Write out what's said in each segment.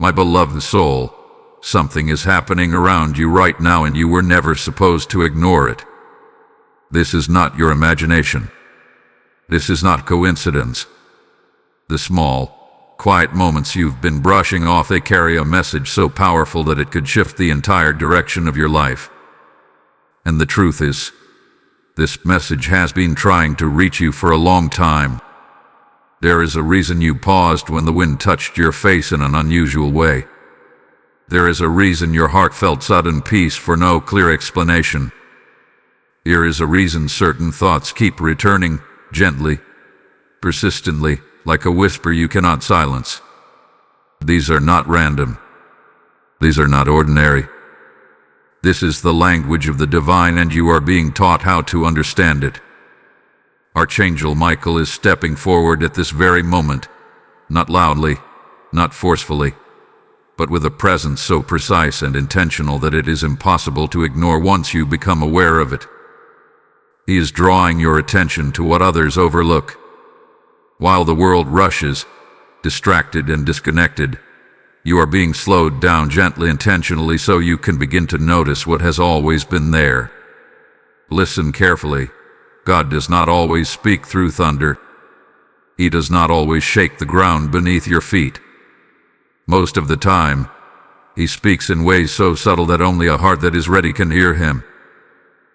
My beloved soul, something is happening around you right now and you were never supposed to ignore it. This is not your imagination. This is not coincidence. The small, quiet moments you've been brushing off, they carry a message so powerful that it could shift the entire direction of your life. And the truth is, this message has been trying to reach you for a long time. There is a reason you paused when the wind touched your face in an unusual way. There is a reason your heart felt sudden peace for no clear explanation. Here is a reason certain thoughts keep returning, gently, persistently, like a whisper you cannot silence. These are not random. These are not ordinary. This is the language of the divine, and you are being taught how to understand it. Archangel Michael is stepping forward at this very moment, not loudly, not forcefully, but with a presence so precise and intentional that it is impossible to ignore once you become aware of it. He is drawing your attention to what others overlook. While the world rushes, distracted and disconnected, you are being slowed down gently, intentionally, so you can begin to notice what has always been there. Listen carefully. God does not always speak through thunder. He does not always shake the ground beneath your feet. Most of the time, He speaks in ways so subtle that only a heart that is ready can hear Him.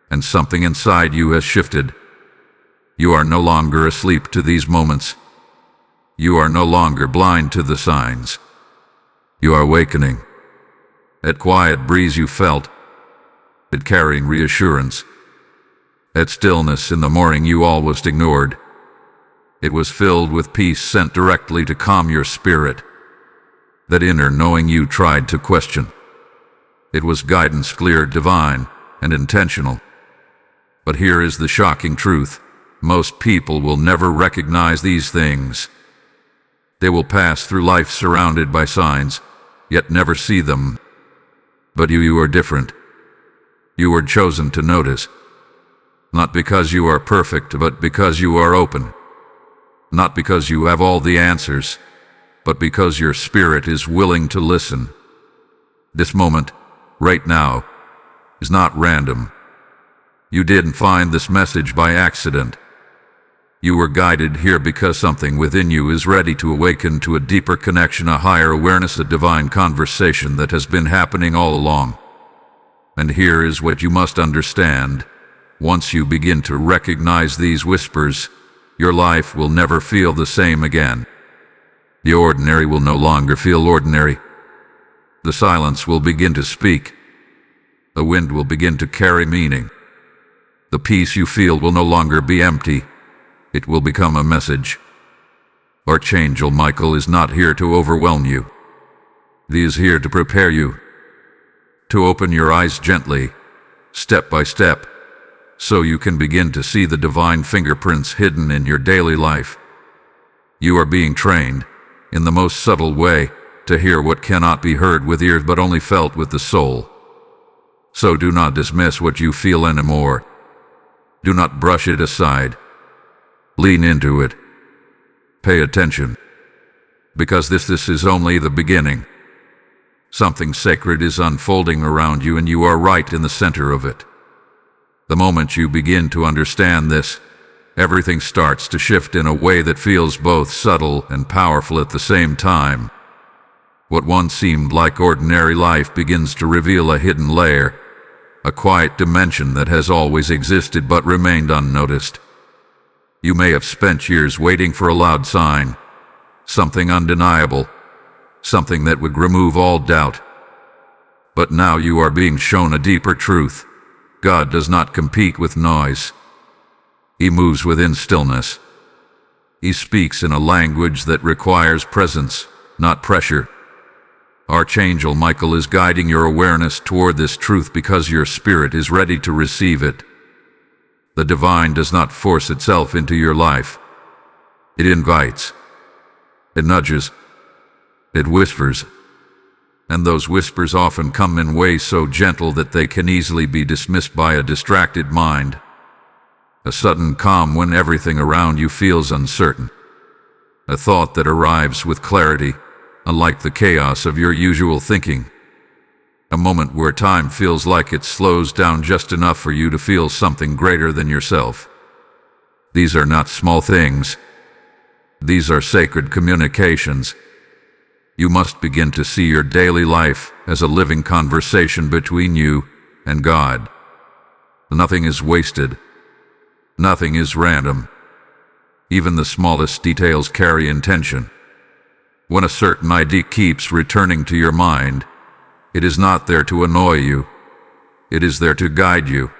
And something inside you has shifted. You are no longer asleep to these moments. You are no longer blind to the signs. You are awakening. That quiet breeze you felt, it carrying reassurance. That stillness in the morning you almost ignored, it was filled with peace sent directly to calm your spirit. That inner knowing you tried to question, it was guidance clear, divine, and intentional. But here is the shocking truth. Most people will never recognize these things. They will pass through life surrounded by signs, yet never see them. But you are different. You were chosen to notice. Not because you are perfect, but because you are open. Not because you have all the answers, but because your spirit is willing to listen. This moment, right now, is not random. You didn't find this message by accident. You were guided here because something within you is ready to awaken to a deeper connection, a higher awareness, a divine conversation that has been happening all along. And here is what you must understand. Once you begin to recognize these whispers, your life will never feel the same again. The ordinary will no longer feel ordinary. The silence will begin to speak. The wind will begin to carry meaning. The peace you feel will no longer be empty. It will become a message. Archangel Michael is not here to overwhelm you. He is here to prepare you, to open your eyes gently, step by step, so you can begin to see the divine fingerprints hidden in your daily life. You are being trained, in the most subtle way, to hear what cannot be heard with ears but only felt with the soul. So do not dismiss what you feel anymore. Do not brush it aside. Lean into it. Pay attention. Because this is only the beginning. Something sacred is unfolding around you, and you are right in the center of it. The moment you begin to understand this, everything starts to shift in a way that feels both subtle and powerful at the same time. What once seemed like ordinary life begins to reveal a hidden layer, a quiet dimension that has always existed but remained unnoticed. You may have spent years waiting for a loud sign, something undeniable, something that would remove all doubt. But now you are being shown a deeper truth. God does not compete with noise. He moves within stillness. He speaks in a language that requires presence, not pressure. Archangel Michael is guiding your awareness toward this truth because your spirit is ready to receive it. The divine does not force itself into your life. It invites. It nudges. It whispers. And those whispers often come in ways so gentle that they can easily be dismissed by a distracted mind. A sudden calm when everything around you feels uncertain. A thought that arrives with clarity, unlike the chaos of your usual thinking. A moment where time feels like it slows down just enough for you to feel something greater than yourself. These are not small things. These are sacred communications. You must begin to see your daily life as a living conversation between you and God. Nothing is wasted. Nothing is random. Even the smallest details carry intention. When a certain idea keeps returning to your mind, it is not there to annoy you. It is there to guide you.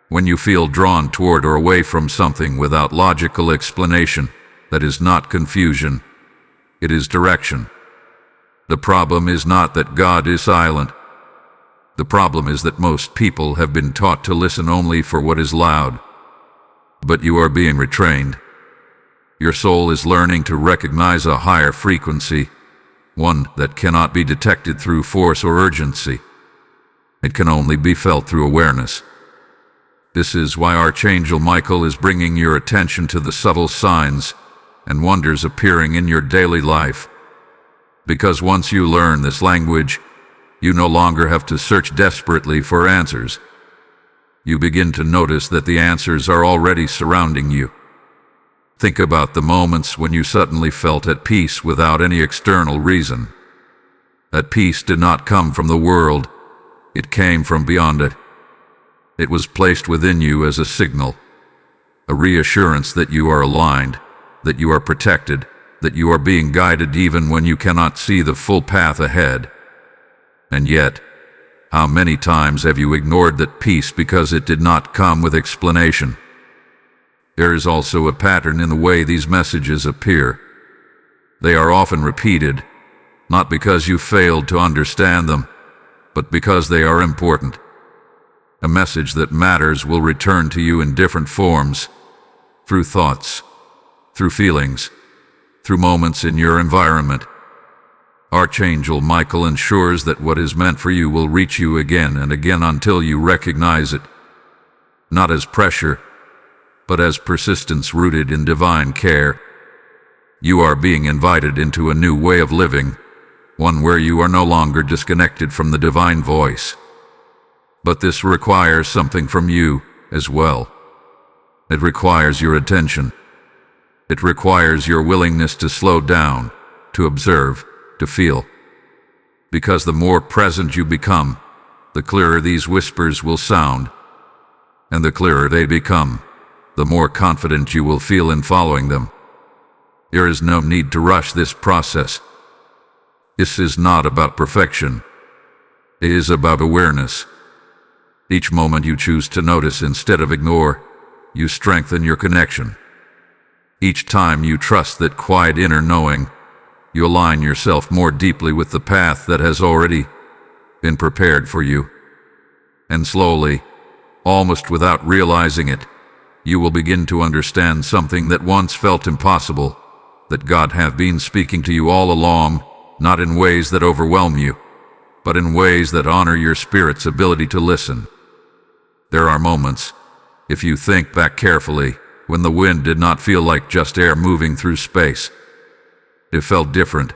When you feel drawn toward or away from something without logical explanation, that is not confusion. It is direction. The problem is not that God is silent. The problem is that most people have been taught to listen only for what is loud. But you are being retrained. Your soul is learning to recognize a higher frequency, one that cannot be detected through force or urgency. It can only be felt through awareness. This is why Archangel Michael is bringing your attention to the subtle signs and wonders appearing in your daily life. Because once you learn this language, you no longer have to search desperately for answers. You begin to notice that the answers are already surrounding you. Think about the moments when you suddenly felt at peace without any external reason. That peace did not come from the world. It came from beyond it. It was placed within you as a signal, a reassurance that you are aligned, that you are protected, that you are being guided even when you cannot see the full path ahead. And yet, how many times have you ignored that peace because it did not come with explanation? There is also a pattern in the way these messages appear. They are often repeated, not because you failed to understand them, but because they are important. A message that matters will return to you in different forms, through thoughts, through feelings, through moments in your environment. Archangel Michael ensures that what is meant for you will reach you again and again until you recognize it, not as pressure, but as persistence rooted in divine care. You are being invited into a new way of living, one where you are no longer disconnected from the divine voice. But this requires something from you as well. It requires your attention. It requires your willingness to slow down, to observe, to feel. Because the more present you become, the clearer these whispers will sound. And the clearer they become, the more confident you will feel in following them. There is no need to rush this process. This is not about perfection. It is about awareness. Each moment you choose to notice instead of ignore, you strengthen your connection. Each time you trust that quiet inner knowing, you align yourself more deeply with the path that has already been prepared for you. And slowly, almost without realizing it, you will begin to understand something that once felt impossible, that God have been speaking to you all along, not in ways that overwhelm you, but in ways that honor your spirit's ability to listen. There are moments, if you think back carefully, when the wind did not feel like just air moving through space. It felt different.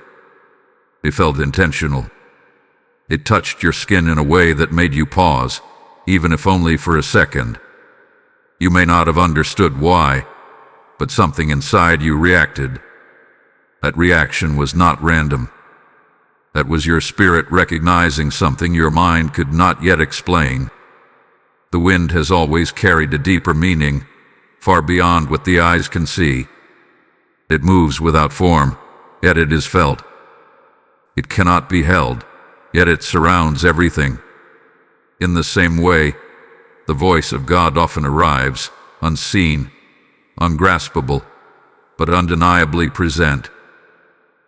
It felt intentional. It touched your skin in a way that made you pause, even if only for a second. You may not have understood why, but something inside you reacted. That reaction was not random. That was your spirit recognizing something your mind could not yet explain. The wind has always carried a deeper meaning, far beyond what the eyes can see. It moves without form, yet it is felt. It cannot be held, yet it surrounds everything. In the same way, the voice of God often arrives, unseen, ungraspable, but undeniably present.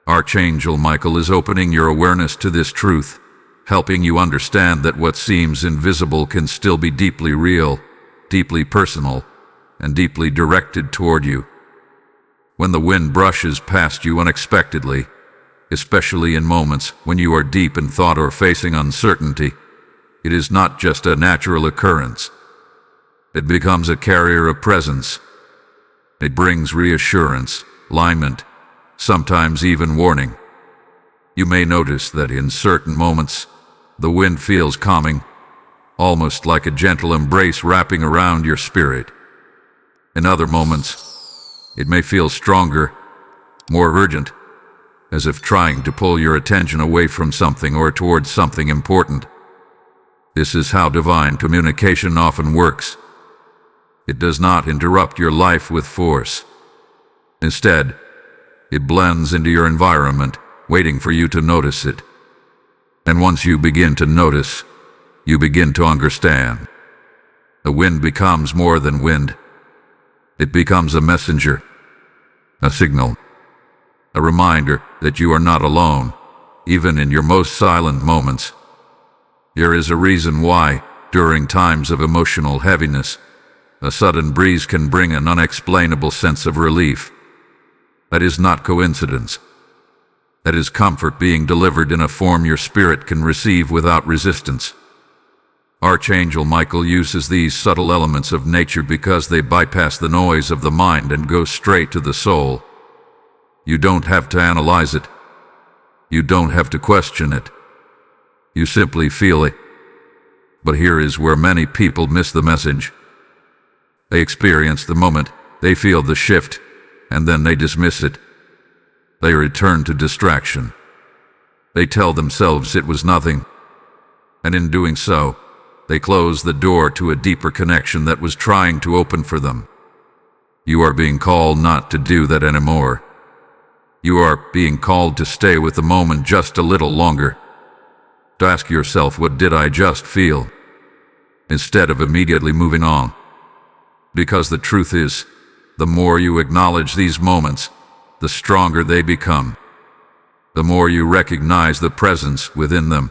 Archangel Michael is opening your awareness to this truth, helping you understand that what seems invisible can still be deeply real, deeply personal, and deeply directed toward you. When the wind brushes past you unexpectedly, especially in moments when you are deep in thought or facing uncertainty, it is not just a natural occurrence. It becomes a carrier of presence. It brings reassurance, alignment, sometimes even warning. You may notice that in certain moments, the wind feels calming, almost like a gentle embrace wrapping around your spirit. In other moments, it may feel stronger, more urgent, as if trying to pull your attention away from something or towards something important. This is how divine communication often works. It does not interrupt your life with force. Instead, it blends into your environment, waiting for you to notice it. And once you begin to notice, you begin to understand. The wind becomes more than wind. It becomes a messenger, a signal, a reminder that you are not alone, even in your most silent moments. There is a reason why, during times of emotional heaviness, a sudden breeze can bring an unexplainable sense of relief. That is not coincidence. That is comfort being delivered in a form your spirit can receive without resistance. Archangel Michael uses these subtle elements of nature because they bypass the noise of the mind and go straight to the soul. You don't have to analyze it. You don't have to question it. You simply feel it. But here is where many people miss the message. They experience the moment, they feel the shift, and then they dismiss it. They return to distraction. They tell themselves it was nothing. And in doing so, they close the door to a deeper connection that was trying to open for them. You are being called not to do that anymore. You are being called to stay with the moment just a little longer. To ask yourself, what did I just feel? Instead of immediately moving on. Because the truth is, the more you acknowledge these moments, the stronger they become. The more you recognize the presence within them,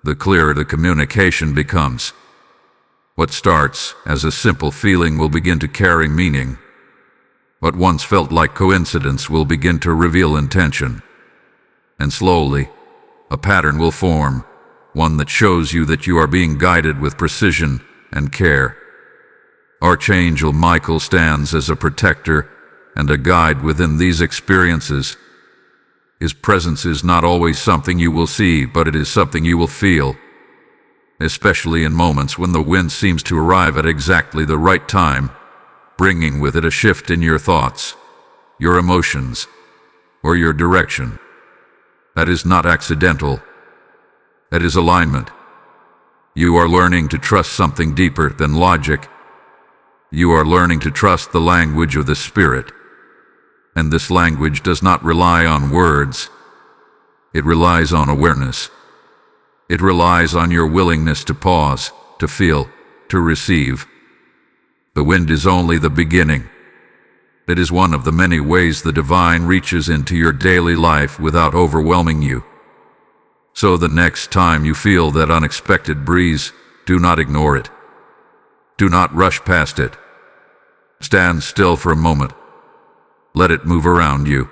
the clearer the communication becomes. What starts as a simple feeling will begin to carry meaning. What once felt like coincidence will begin to reveal intention. And slowly, a pattern will form, one that shows you that you are being guided with precision and care. Archangel Michael stands as a protector and a guide within these experiences. His presence is not always something you will see, but it is something you will feel, especially in moments when the wind seems to arrive at exactly the right time, bringing with it a shift in your thoughts, your emotions, or your direction. That is not accidental. That is alignment. You are learning to trust something deeper than logic. You are learning to trust the language of the Spirit. And this language does not rely on words. It relies on awareness. It relies on your willingness to pause, to feel, to receive. The wind is only the beginning. It is one of the many ways the divine reaches into your daily life without overwhelming you. So the next time you feel that unexpected breeze, do not ignore it. Do not rush past it. Stand still for a moment. Let it move around you.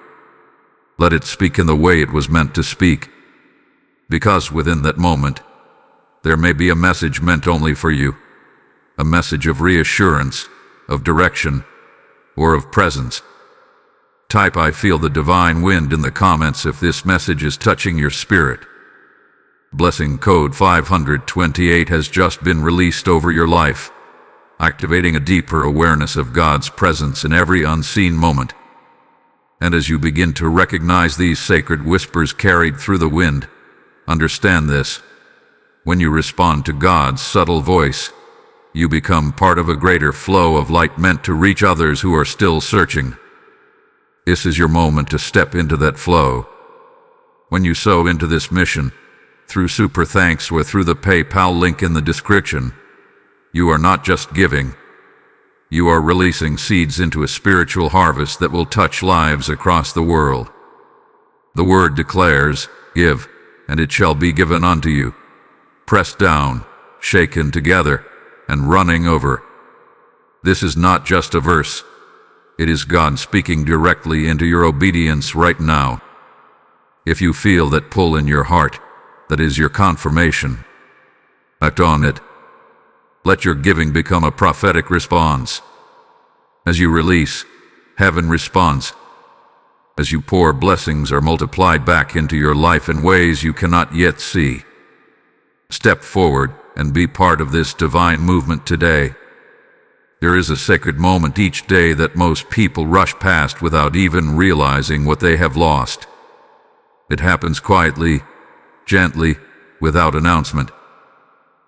Let it speak in the way it was meant to speak. Because within that moment, there may be a message meant only for you. A message of reassurance, of direction, or of presence. Type "I feel the divine wind" in the comments if this message is touching your spirit. Blessing code 528 has just been released over your life, activating a deeper awareness of God's presence in every unseen moment. And as you begin to recognize these sacred whispers carried through the wind, understand this. When you respond to God's subtle voice, you become part of a greater flow of light meant to reach others who are still searching. This is your moment to step into that flow. When you sow into this mission, through Super Thanks or through the PayPal link in the description, you are not just giving. You are releasing seeds into a spiritual harvest that will touch lives across the world. The word declares, "Give, and it shall be given unto you, pressed down, shaken together, and running over." This is not just a verse. It is God speaking directly into your obedience right now. If you feel that pull in your heart, that is your confirmation. Act on it. Let your giving become a prophetic response. As you release, heaven responds. as you pour blessings are multiplied back into your life in ways you cannot yet see. Step forward and be part of this divine movement today. There is a sacred moment each day that most people rush past without even realizing what they have lost. It happens quietly, gently, without announcement.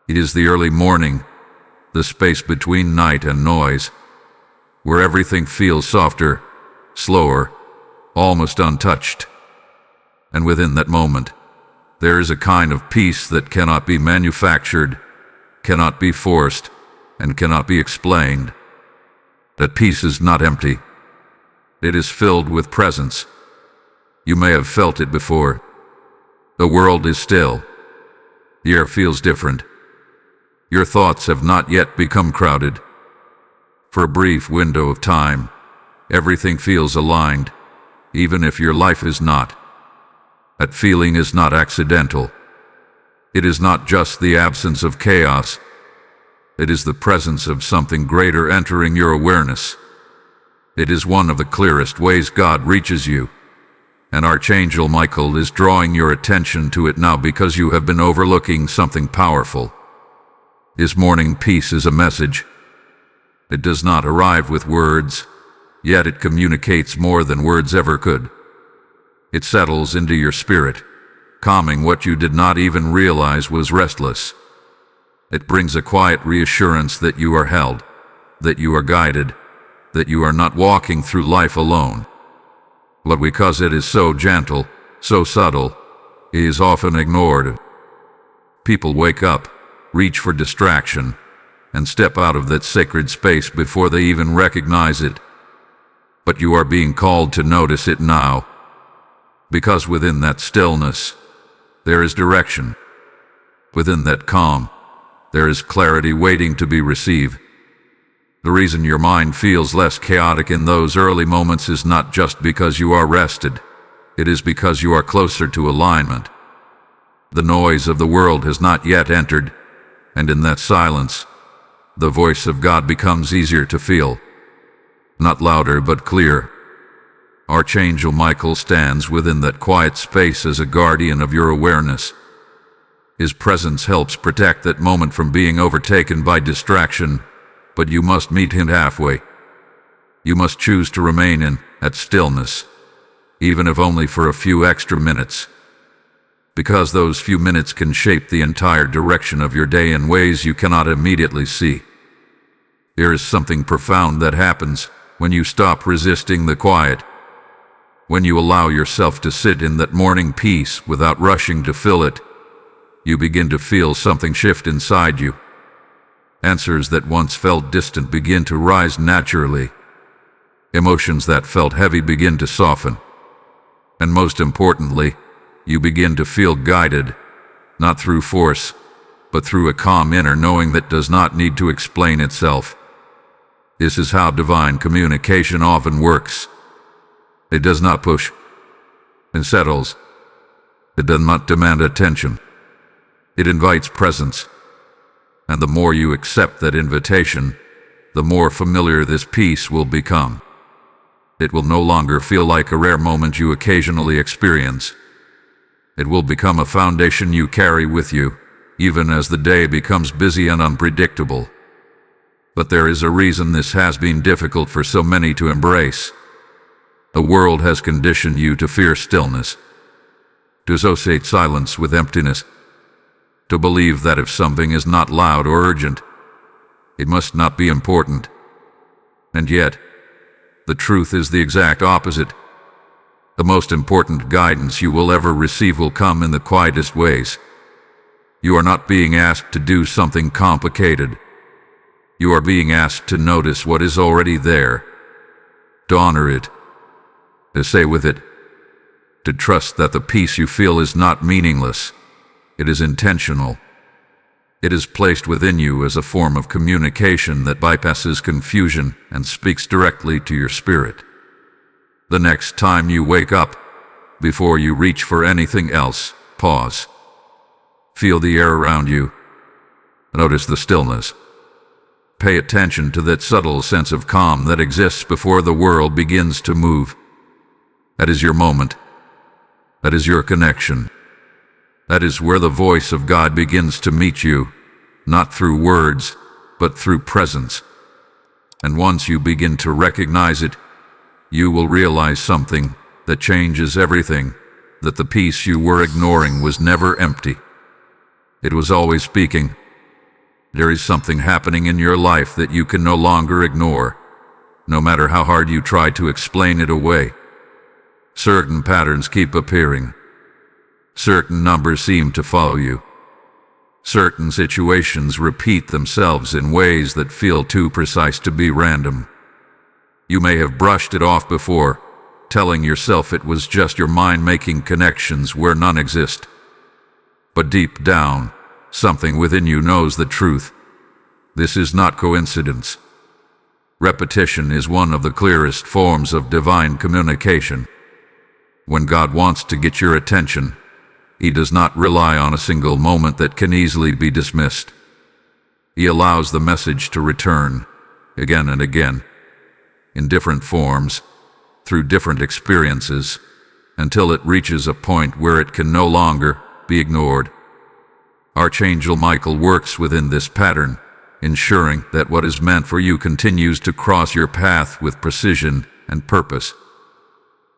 It is the early morning, the space between night and noise, where everything feels softer, slower, almost untouched. And within that moment, there is a kind of peace that cannot be manufactured, cannot be forced, and cannot be explained. That peace is not empty. It is filled with presence. You may have felt it before. The world is still. The air feels different. Your thoughts have not yet become crowded. For a brief window of time, everything feels aligned, even if your life is not. That feeling is not accidental. It is not just the absence of chaos. It is the presence of something greater entering your awareness. It is one of the clearest ways God reaches you. And Archangel Michael is drawing your attention to it now because you have been overlooking something powerful. His morning peace is a message. It does not arrive with words, yet it communicates more than words ever could. It settles into your spirit, calming what you did not even realize was restless. It brings a quiet reassurance that you are held, that you are guided, that you are not walking through life alone. But because it is so gentle, so subtle, it is often ignored. People wake up, reach for distraction, and step out of that sacred space before they even recognize it. But you are being called to notice it now, because within that stillness, there is direction. Within that calm, there is clarity waiting to be received. The reason your mind feels less chaotic in those early moments is not just because you are rested. It is because you are closer to alignment. The noise of the world has not yet entered, and in that silence, the voice of God becomes easier to feel. Not louder but clear. Archangel Michael stands within that quiet space as a guardian of your awareness. His presence helps protect that moment from being overtaken by distraction, but you must meet him halfway. You must choose to remain in that stillness, even if only for a few extra minutes. Because those few minutes can shape the entire direction of your day in ways you cannot immediately see. There is something profound that happens when you stop resisting the quiet. When you allow yourself to sit in that morning peace without rushing to fill it, you begin to feel something shift inside you. Answers that once felt distant begin to rise naturally. Emotions that felt heavy begin to soften. And most importantly, you begin to feel guided, not through force, but through a calm inner knowing that does not need to explain itself. This is how divine communication often works. It does not push. It settles. It does not demand attention. It invites presence. And the more you accept that invitation, the more familiar this peace will become. It will no longer feel like a rare moment you occasionally experience. It will become a foundation you carry with you, even as the day becomes busy and unpredictable. But there is a reason this has been difficult for so many to embrace. The world has conditioned you to fear stillness, to associate silence with emptiness, to believe that if something is not loud or urgent, it must not be important. And yet, the truth is the exact opposite. The most important guidance you will ever receive will come in the quietest ways. You are not being asked to do something complicated. You are being asked to notice what is already there, to honor it, to stay with it, to trust that the peace you feel is not meaningless. It is intentional. It is placed within you as a form of communication that bypasses confusion and speaks directly to your spirit. The next time you wake up, before you reach for anything else, pause. Feel the air around you. Notice the stillness. Pay attention to that subtle sense of calm that exists before the world begins to move. That is your moment. That is your connection. That is where the voice of God begins to meet you, not through words, but through presence. And once you begin to recognize it, you will realize something that changes everything, that the peace you were ignoring was never empty. It was always speaking. There is something happening in your life that you can no longer ignore, no matter how hard you try to explain it away. Certain patterns keep appearing. Certain numbers seem to follow you. Certain situations repeat themselves in ways that feel too precise to be random. You may have brushed it off before, telling yourself it was just your mind making connections where none exist. But deep down, something within you knows the truth. This is not coincidence. Repetition is one of the clearest forms of divine communication. When God wants to get your attention, He does not rely on a single moment that can easily be dismissed. He allows the message to return, again and again, in different forms, through different experiences, until it reaches a point where it can no longer be ignored. Archangel Michael works within this pattern, ensuring that what is meant for you continues to cross your path with precision and purpose.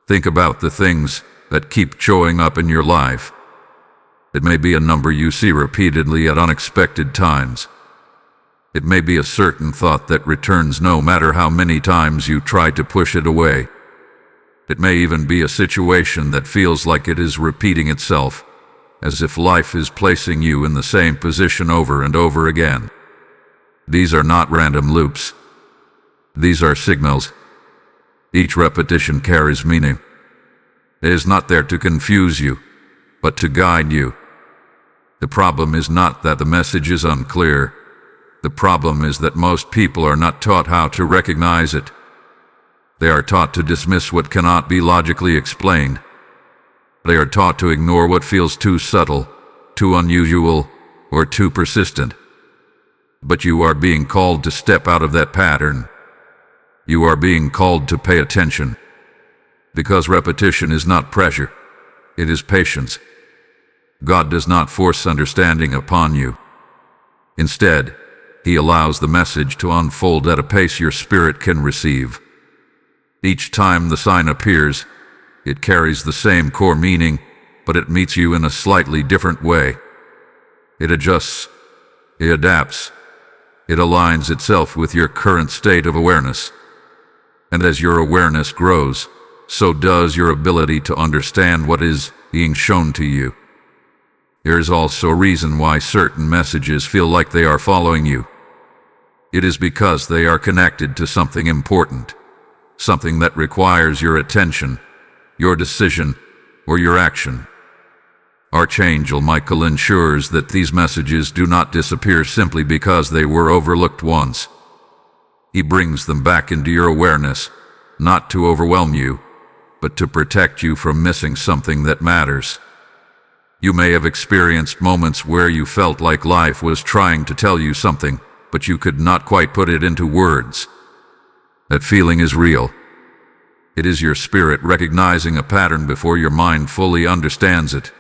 Think about the things that keep showing up in your life. It may be a number you see repeatedly at unexpected times. It may be a certain thought that returns no matter how many times you try to push it away. It may even be a situation that feels like it is repeating itself, as if life is placing you in the same position over and over again. These are not random loops. These are signals. Each repetition carries meaning. It is not there to confuse you, but to guide you. The problem is not that the message is unclear. The problem is that most people are not taught how to recognize it. They are taught to dismiss what cannot be logically explained. They are taught to ignore what feels too subtle, too unusual, or too persistent. But you are being called to step out of that pattern. You are being called to pay attention. Because repetition is not pressure, it is patience. God does not force understanding upon you. Instead, He allows the message to unfold at a pace your spirit can receive. Each time the sign appears, it carries the same core meaning, but it meets you in a slightly different way. It adjusts, it adapts, it aligns itself with your current state of awareness. And as your awareness grows, so does your ability to understand what is being shown to you. There is also a reason why certain messages feel like they are following you. It is because they are connected to something important, something that requires your attention, your decision, or your action. Archangel Michael ensures that these messages do not disappear simply because they were overlooked once. He brings them back into your awareness, not to overwhelm you, but to protect you from missing something that matters. You may have experienced moments where you felt like life was trying to tell you something, but you could not quite put it into words. That feeling is real. It is your spirit recognizing a pattern before your mind fully understands it.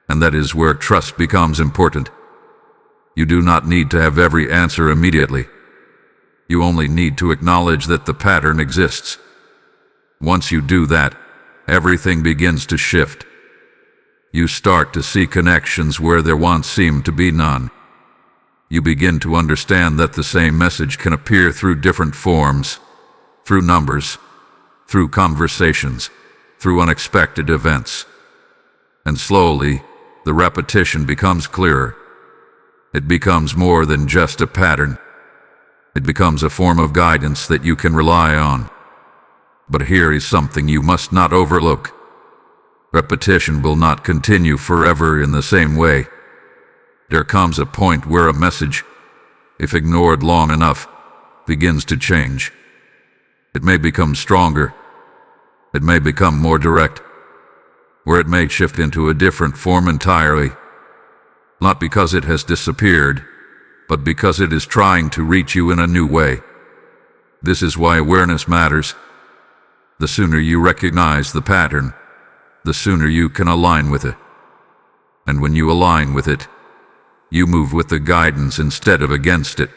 And that is where trust becomes important. You do not need to have every answer immediately. You only need to acknowledge that the pattern exists. Once you do that, everything begins to shift. You start to see connections where there once seemed to be none. You begin to understand that the same message can appear through different forms, through numbers, through conversations, through unexpected events. And slowly, the repetition becomes clearer. It becomes more than just a pattern. It becomes a form of guidance that you can rely on. But here is something you must not overlook. Repetition will not continue forever in the same way. There comes a point where a message, if ignored long enough, begins to change. It may become stronger. It may become more direct. Or it may shift into a different form entirely. Not because it has disappeared, but because it is trying to reach you in a new way. This is why awareness matters. The sooner you recognize the pattern, the sooner you can align with it. And when you align with it, you move with the guidance instead of against it.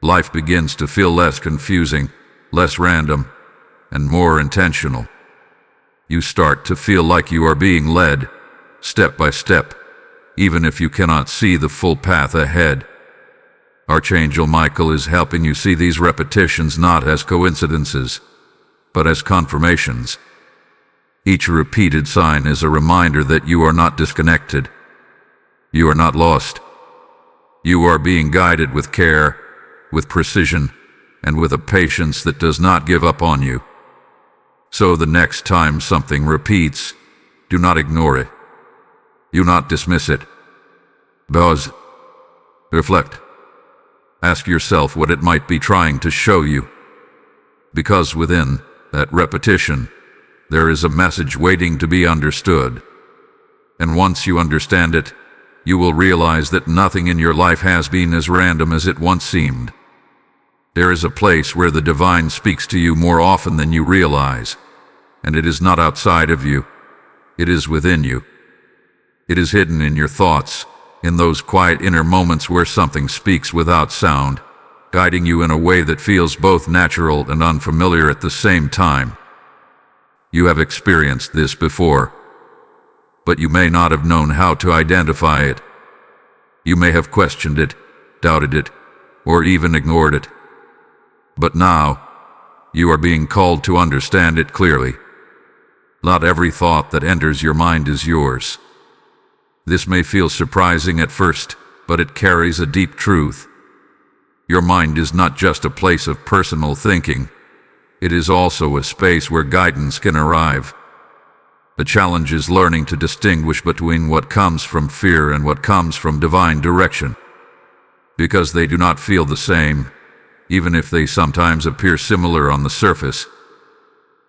Life begins to feel less confusing, less random, and more intentional. You start to feel like you are being led, step by step, even if you cannot see the full path ahead. Archangel Michael is helping you see these repetitions not as coincidences, but as confirmations. Each repeated sign is a reminder that you are not disconnected. You are not lost. You are being guided with care, with precision, and with a patience that does not give up on you. So the next time something repeats, do not ignore it. Do not dismiss it. Pause. Reflect. Ask yourself what it might be trying to show you. Because within that repetition, there is a message waiting to be understood. And once you understand it, you will realize that nothing in your life has been as random as it once seemed. There is a place where the divine speaks to you more often than you realize, and it is not outside of you, it is within you. It is hidden in your thoughts, in those quiet inner moments where something speaks without sound, guiding you in a way that feels both natural and unfamiliar at the same time. You have experienced this before, but you may not have known how to identify it. You may have questioned it, doubted it, or even ignored it. But now, you are being called to understand it clearly. Not every thought that enters your mind is yours. This may feel surprising at first, but it carries a deep truth. Your mind is not just a place of personal thinking. It is also a space where guidance can arrive. The challenge is learning to distinguish between what comes from fear and what comes from divine direction. Because they do not feel the same, even if they sometimes appear similar on the surface.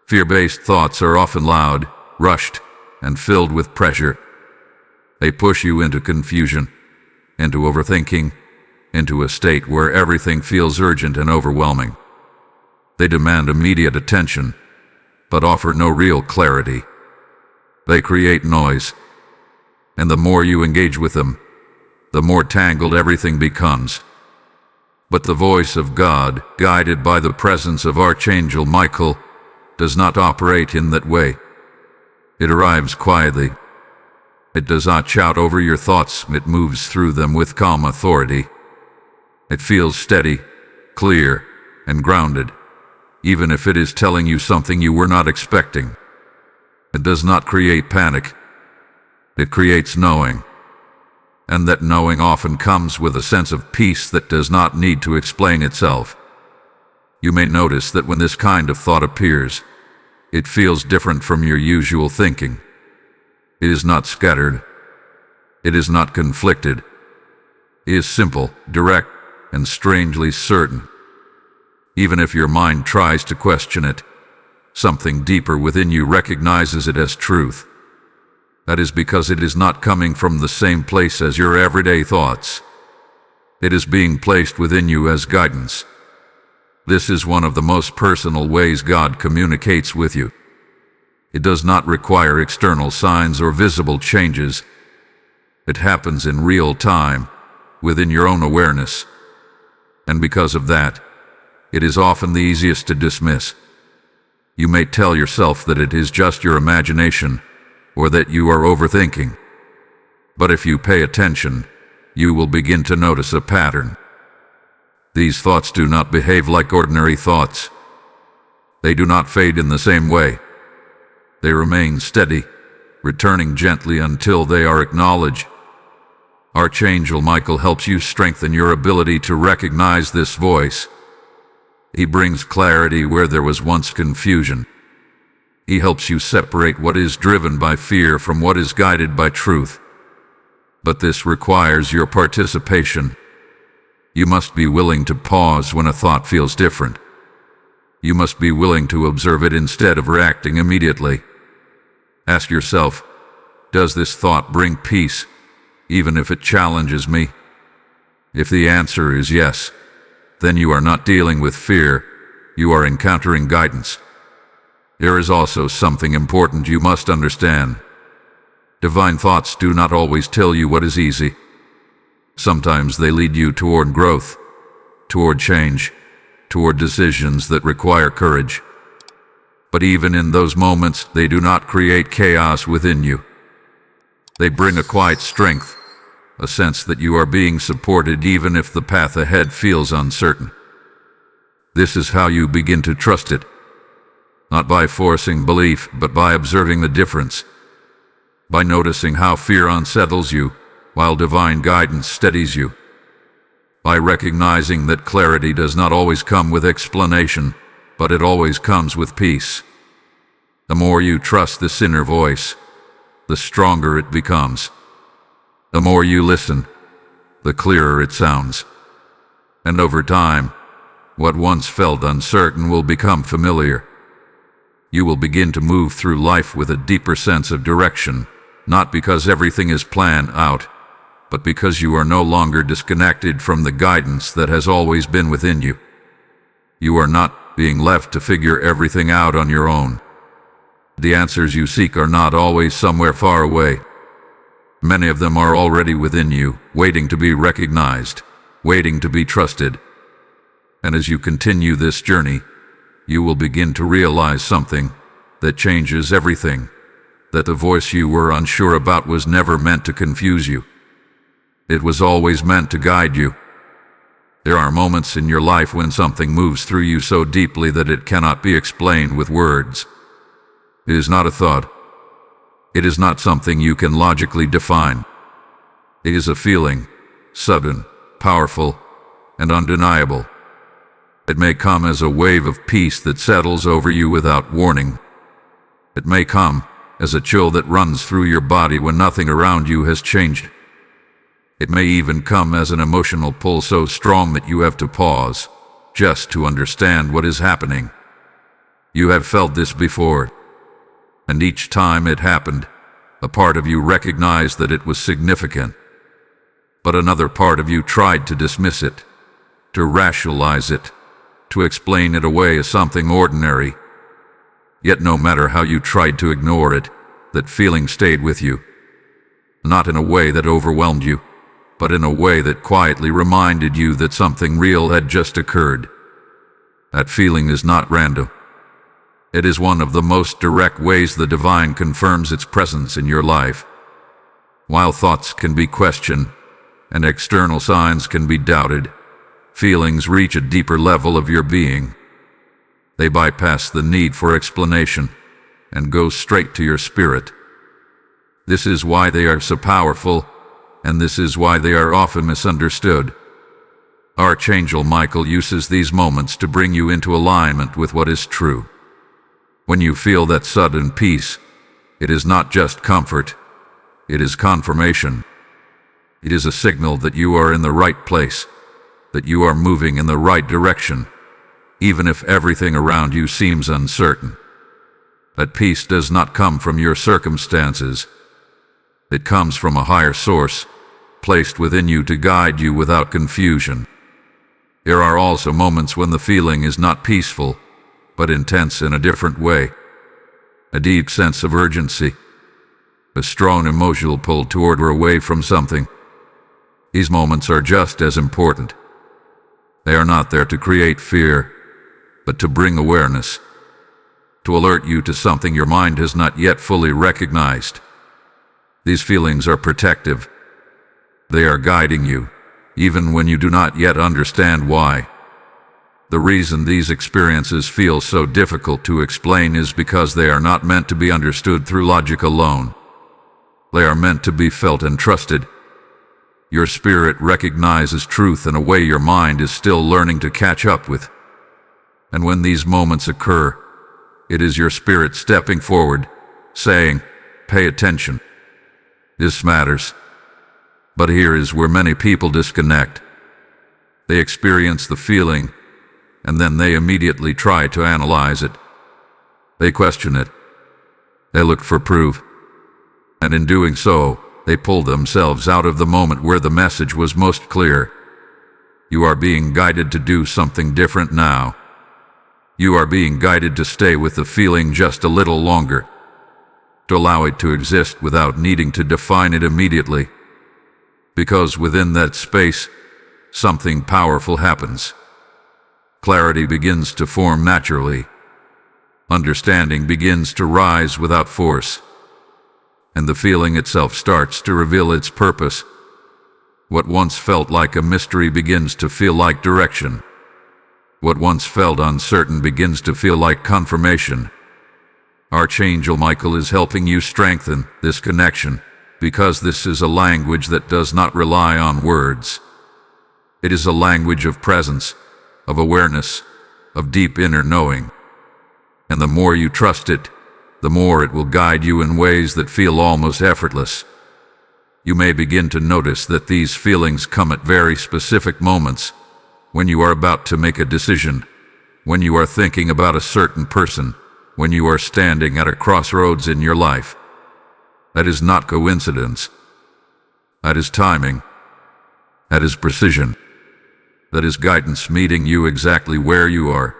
Fear-based thoughts are often loud, rushed, and filled with pressure. They push you into confusion, into overthinking, into a state where everything feels urgent and overwhelming. They demand immediate attention, but offer no real clarity. They create noise, and the more you engage with them, the more tangled everything becomes. But the voice of God, guided by the presence of Archangel Michael, does not operate in that way. It arrives quietly. It does not shout over your thoughts, it moves through them with calm authority. It feels steady, clear, and grounded, even if it is telling you something you were not expecting. It does not create panic. It creates knowing. And that knowing often comes with a sense of peace that does not need to explain itself. You may notice that when this kind of thought appears, it feels different from your usual thinking. It is not scattered. It is not conflicted. It is simple, direct, and strangely certain. Even if your mind tries to question it, something deeper within you recognizes it as truth. That is because it is not coming from the same place as your everyday thoughts. It is being placed within you as guidance. This is one of the most personal ways God communicates with you. It does not require external signs or visible changes. It happens in real time, within your own awareness. And because of that, it is often the easiest to dismiss. You may tell yourself that it is just your imagination, or that you are overthinking. But if you pay attention, you will begin to notice a pattern. These thoughts do not behave like ordinary thoughts. They do not fade in the same way. They remain steady, returning gently until they are acknowledged. Archangel Michael helps you strengthen your ability to recognize this voice. He brings clarity where there was once confusion. He helps you separate what is driven by fear from what is guided by truth. But this requires your participation. You must be willing to pause when a thought feels different. You must be willing to observe it instead of reacting immediately. Ask yourself, does this thought bring peace, even if it challenges me? If the answer is yes, then you are not dealing with fear, you are encountering guidance. There is also something important you must understand. Divine thoughts do not always tell you what is easy. Sometimes they lead you toward growth, toward change, toward decisions that require courage. But even in those moments, they do not create chaos within you. They bring a quiet strength, a sense that you are being supported even if the path ahead feels uncertain. This is how you begin to trust it, not by forcing belief, but by observing the difference, by noticing how fear unsettles you while divine guidance steadies you, by recognizing that clarity does not always come with explanation, but it always comes with peace. The more you trust this inner voice, the stronger it becomes. The more you listen, the clearer it sounds. And over time, what once felt uncertain will become familiar. You will begin to move through life with a deeper sense of direction, not because everything is planned out, but because you are no longer disconnected from the guidance that has always been within you. You are not being left to figure everything out on your own. The answers you seek are not always somewhere far away. Many of them are already within you, waiting to be recognized, waiting to be trusted. And as you continue this journey, you will begin to realize something that changes everything, that the voice you were unsure about was never meant to confuse you. It was always meant to guide you. There are moments in your life when something moves through you so deeply that it cannot be explained with words. It is not a thought. It is not something you can logically define. It is a feeling, sudden, powerful, and undeniable. It may come as a wave of peace that settles over you without warning. It may come as a chill that runs through your body when nothing around you has changed. It may even come as an emotional pull so strong that you have to pause, just to understand what is happening. You have felt this before, and each time it happened, a part of you recognized that it was significant. But another part of you tried to dismiss it, to rationalize it, to explain it away as something ordinary. Yet no matter how you tried to ignore it, that feeling stayed with you. Not in a way that overwhelmed you, but in a way that quietly reminded you that something real had just occurred. That feeling is not random. It is one of the most direct ways the divine confirms its presence in your life. While thoughts can be questioned, and external signs can be doubted, feelings reach a deeper level of your being. They bypass the need for explanation and go straight to your spirit. This is why they are so powerful, and this is why they are often misunderstood. Archangel Michael uses these moments to bring you into alignment with what is true. When you feel that sudden peace, it is not just comfort, it is confirmation. It is a signal that you are in the right place, that you are moving in the right direction, even if everything around you seems uncertain. That peace does not come from your circumstances. It comes from a higher source, placed within you to guide you without confusion. There are also moments when the feeling is not peaceful, but intense in a different way. A deep sense of urgency, a strong emotional pull toward or away from something. These moments are just as important. They are not there to create fear, but to bring awareness, to alert you to something your mind has not yet fully recognized. These feelings are protective. They are guiding you, even when you do not yet understand why. The reason these experiences feel so difficult to explain is because they are not meant to be understood through logic alone. They are meant to be felt and trusted. Your spirit recognizes truth in a way your mind is still learning to catch up with. And when these moments occur, it is your spirit stepping forward, saying, "Pay attention. This matters." But here is where many people disconnect. They experience the feeling, and then they immediately try to analyze it. They question it. They look for proof. And in doing so, they pull themselves out of the moment where the message was most clear. You are being guided to do something different now. You are being guided to stay with the feeling just a little longer, to allow it to exist without needing to define it immediately. Because within that space, something powerful happens. Clarity begins to form naturally. Understanding begins to rise without force. And the feeling itself starts to reveal its purpose. What once felt like a mystery begins to feel like direction. What once felt uncertain begins to feel like confirmation. Archangel Michael is helping you strengthen this connection, because this is a language that does not rely on words. It is a language of presence, of awareness, of deep inner knowing. And the more you trust it, the more it will guide you in ways that feel almost effortless. You may begin to notice that these feelings come at very specific moments, when you are about to make a decision, when you are thinking about a certain person, when you are standing at a crossroads in your life. That is not coincidence. That is timing. That is precision. That is guidance meeting you exactly where you are.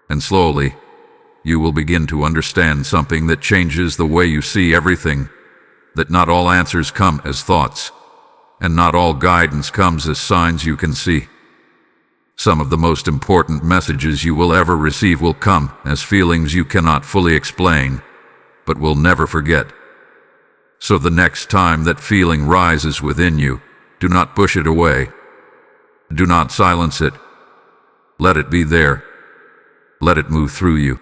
And slowly, you will begin to understand something that changes the way you see everything, that not all answers come as thoughts, and not all guidance comes as signs you can see. Some of the most important messages you will ever receive will come as feelings you cannot fully explain, but will never forget. So the next time that feeling rises within you, do not push it away. Do not silence it. Let it be there. Let it move through you.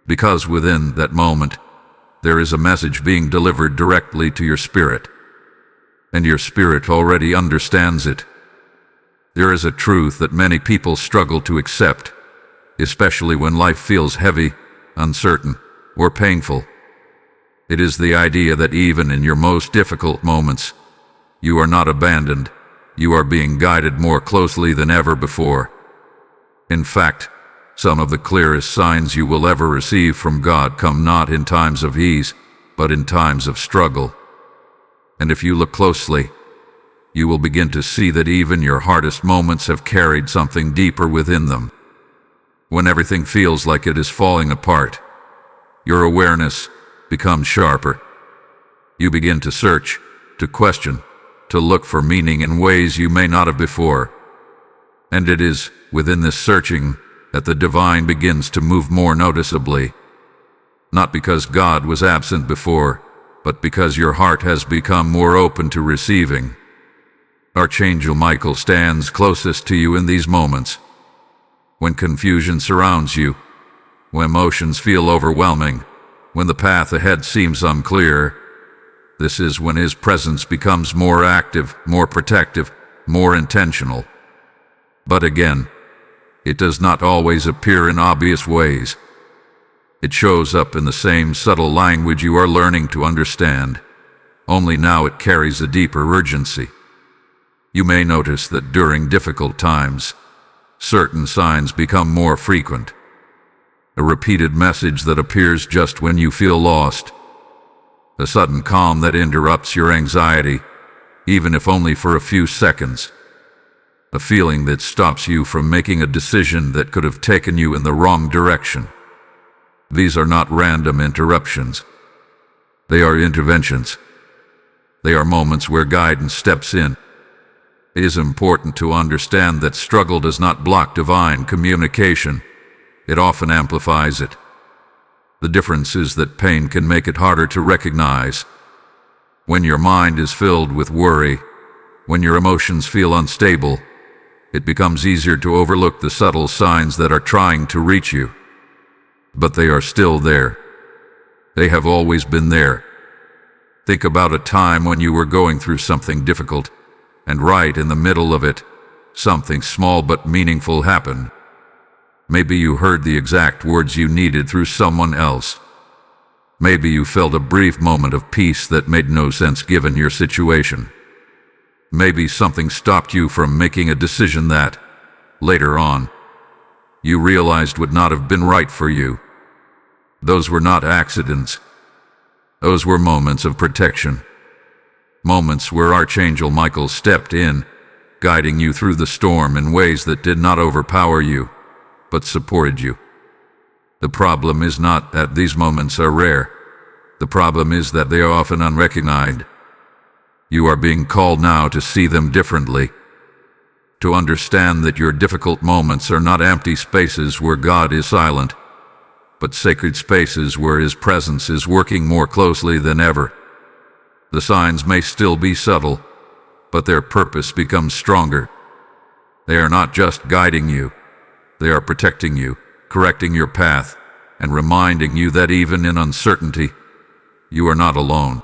Because within that moment, there is a message being delivered directly to your spirit. And your spirit already understands it. There is a truth that many people struggle to accept, especially when life feels heavy, uncertain, or painful. It is the idea that even in your most difficult moments, you are not abandoned. You are being guided more closely than ever before. In fact, some of the clearest signs you will ever receive from God come not in times of ease, but in times of struggle. And if you look closely, you will begin to see that even your hardest moments have carried something deeper within them. When everything feels like it is falling apart, your awareness becomes sharper. You begin to search, to question, to look for meaning in ways you may not have before. And it is within this searching that the divine begins to move more noticeably. Not because God was absent before, but because your heart has become more open to receiving. Archangel Michael stands closest to you in these moments. When confusion surrounds you, when emotions feel overwhelming, when the path ahead seems unclear, this is when his presence becomes more active, more protective, more intentional. But again, it does not always appear in obvious ways. It shows up in the same subtle language you are learning to understand, only now it carries a deeper urgency. You may notice that during difficult times, certain signs become more frequent. A repeated message that appears just when you feel lost. A sudden calm that interrupts your anxiety, even if only for a few seconds. A feeling that stops you from making a decision that could have taken you in the wrong direction. These are not random interruptions. They are interventions. They are moments where guidance steps in. It is important to understand that struggle does not block divine communication. It often amplifies it. The difference is that pain can make it harder to recognize. When your mind is filled with worry, when your emotions feel unstable, it becomes easier to overlook the subtle signs that are trying to reach you. But they are still there. They have always been there. Think about a time when you were going through something difficult, and right in the middle of it, something small but meaningful happened. Maybe you heard the exact words you needed through someone else. Maybe you felt a brief moment of peace that made no sense given your situation. Maybe something stopped you from making a decision that, later on, you realized would not have been right for you. Those were not accidents. Those were moments of protection. Moments where Archangel Michael stepped in, guiding you through the storm in ways that did not overpower you, but supported you. The problem is not that these moments are rare. The problem is that they are often unrecognized. You are being called now to see them differently, to understand that your difficult moments are not empty spaces where God is silent, but sacred spaces where His presence is working more closely than ever. The signs may still be subtle, but their purpose becomes stronger. They are not just guiding you, they are protecting you, correcting your path, and reminding you that even in uncertainty, you are not alone.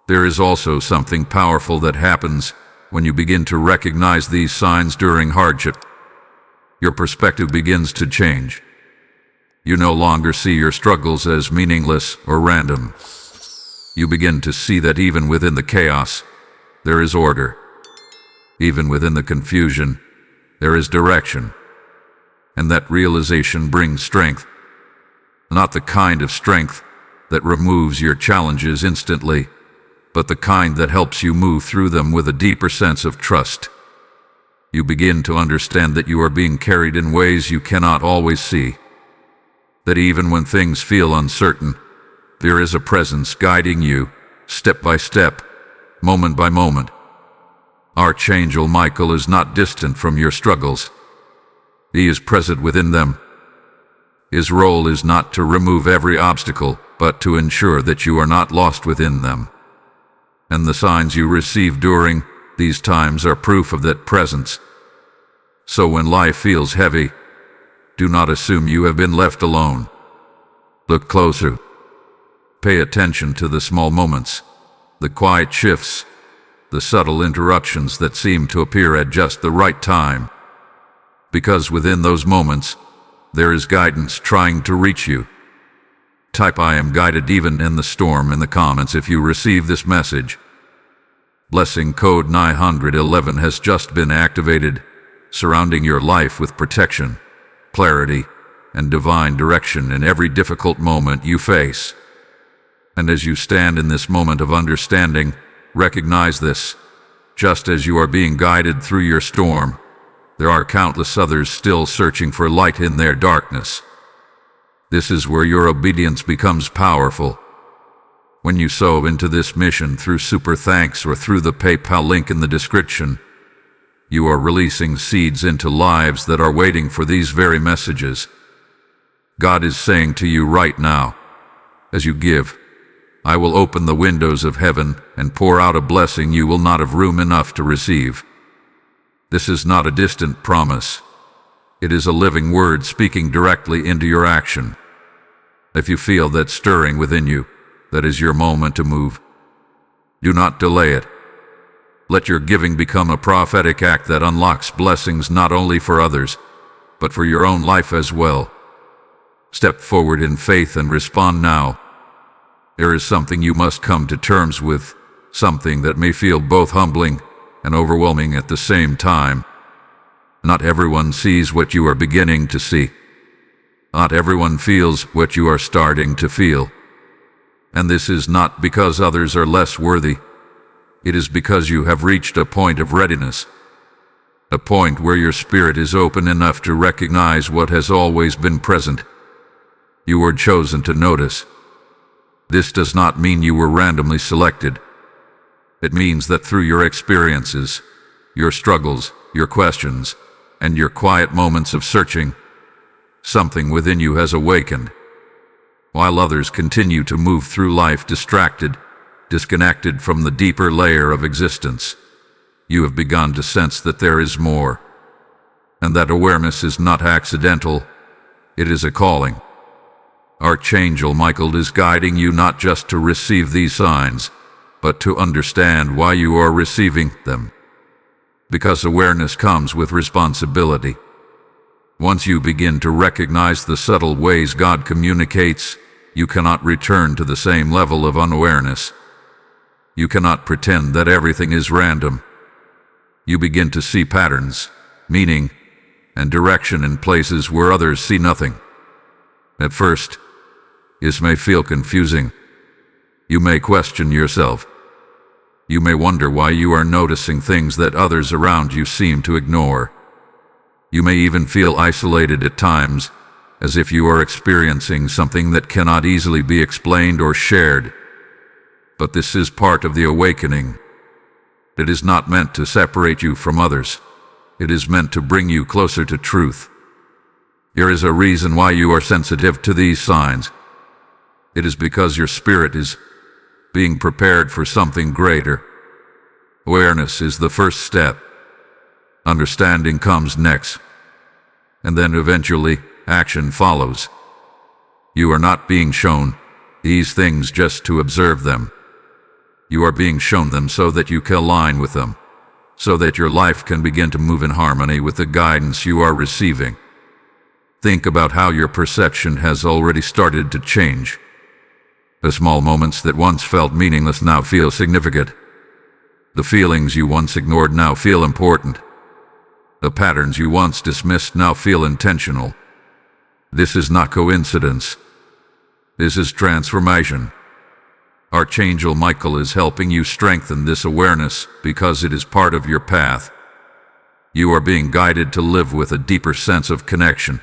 There is also something powerful that happens when you begin to recognize these signs during hardship. Your perspective begins to change. You no longer see your struggles as meaningless or random. You begin to see that even within the chaos, there is order. Even within the confusion, there is direction. And that realization brings strength. Not the kind of strength that removes your challenges instantly, but the kind that helps you move through them with a deeper sense of trust. You begin to understand that you are being carried in ways you cannot always see. That even when things feel uncertain, there is a presence guiding you, step by step, moment by moment. Archangel Michael is not distant from your struggles. He is present within them. His role is not to remove every obstacle, but to ensure that you are not lost within them. And the signs you receive during these times are proof of that presence. So when life feels heavy, do not assume you have been left alone. Look closer. Pay attention to the small moments, the quiet shifts, the subtle interruptions that seem to appear at just the right time. Because within those moments, there is guidance trying to reach you. Type "I am guided even in the storm" in the comments if you receive this message. Blessing code 911 has just been activated, surrounding your life with protection, clarity, and divine direction in every difficult moment you face. And as you stand in this moment of understanding, recognize this. Just as you are being guided through your storm, there are countless others still searching for light in their darkness. This is where your obedience becomes powerful. When you sow into this mission through Super Thanks or through the PayPal link in the description, you are releasing seeds into lives that are waiting for these very messages. God is saying to you right now, as you give, I will open the windows of heaven and pour out a blessing you will not have room enough to receive. This is not a distant promise. It is a living word speaking directly into your action. If you feel that stirring within you, that is your moment to move. Do not delay it. Let your giving become a prophetic act that unlocks blessings not only for others, but for your own life as well. Step forward in faith and respond now. There is something you must come to terms with, something that may feel both humbling and overwhelming at the same time. Not everyone sees what you are beginning to see. Not everyone feels what you are starting to feel. And this is not because others are less worthy. It is because you have reached a point of readiness. A point where your spirit is open enough to recognize what has always been present. You were chosen to notice. This does not mean you were randomly selected. It means that through your experiences, your struggles, your questions, and your quiet moments of searching, something within you has awakened. While others continue to move through life distracted, disconnected from the deeper layer of existence, you have begun to sense that there is more. And that awareness is not accidental, it is a calling. Archangel Michael is guiding you not just to receive these signs, but to understand why you are receiving them. Because awareness comes with responsibility. Once you begin to recognize the subtle ways God communicates, you cannot return to the same level of unawareness. You cannot pretend that everything is random. You begin to see patterns, meaning, and direction in places where others see nothing. At first, this may feel confusing. You may question yourself. You may wonder why you are noticing things that others around you seem to ignore. You may even feel isolated at times, as if you are experiencing something that cannot easily be explained or shared. But this is part of the awakening. It is not meant to separate you from others. It is meant to bring you closer to truth. There is a reason why you are sensitive to these signs. It is because your spirit is being prepared for something greater. Awareness is the first step. Understanding comes next. And then eventually, action follows. You are not being shown these things just to observe them. You are being shown them so that you can align with them, so that your life can begin to move in harmony with the guidance you are receiving. Think about how your perception has already started to change. The small moments that once felt meaningless now feel significant. The feelings you once ignored now feel important. The patterns you once dismissed now feel intentional. This is not coincidence. This is transformation. Archangel Michael is helping you strengthen this awareness because it is part of your path. You are being guided to live with a deeper sense of connection,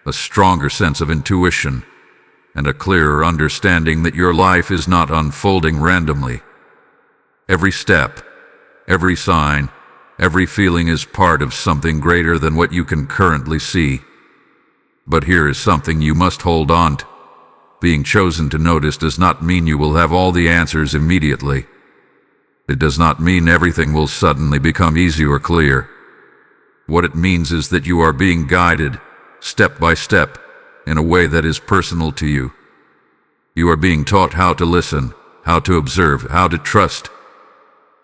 a stronger sense of intuition, and a clearer understanding that your life is not unfolding randomly. Every step, every sign, every feeling is part of something greater than what you can currently see. But here is something you must hold on to. Being chosen to notice does not mean you will have all the answers immediately. It does not mean everything will suddenly become easy or clear. What it means is that you are being guided, step by step, in a way that is personal to you. You are being taught how to listen, how to observe, how to trust.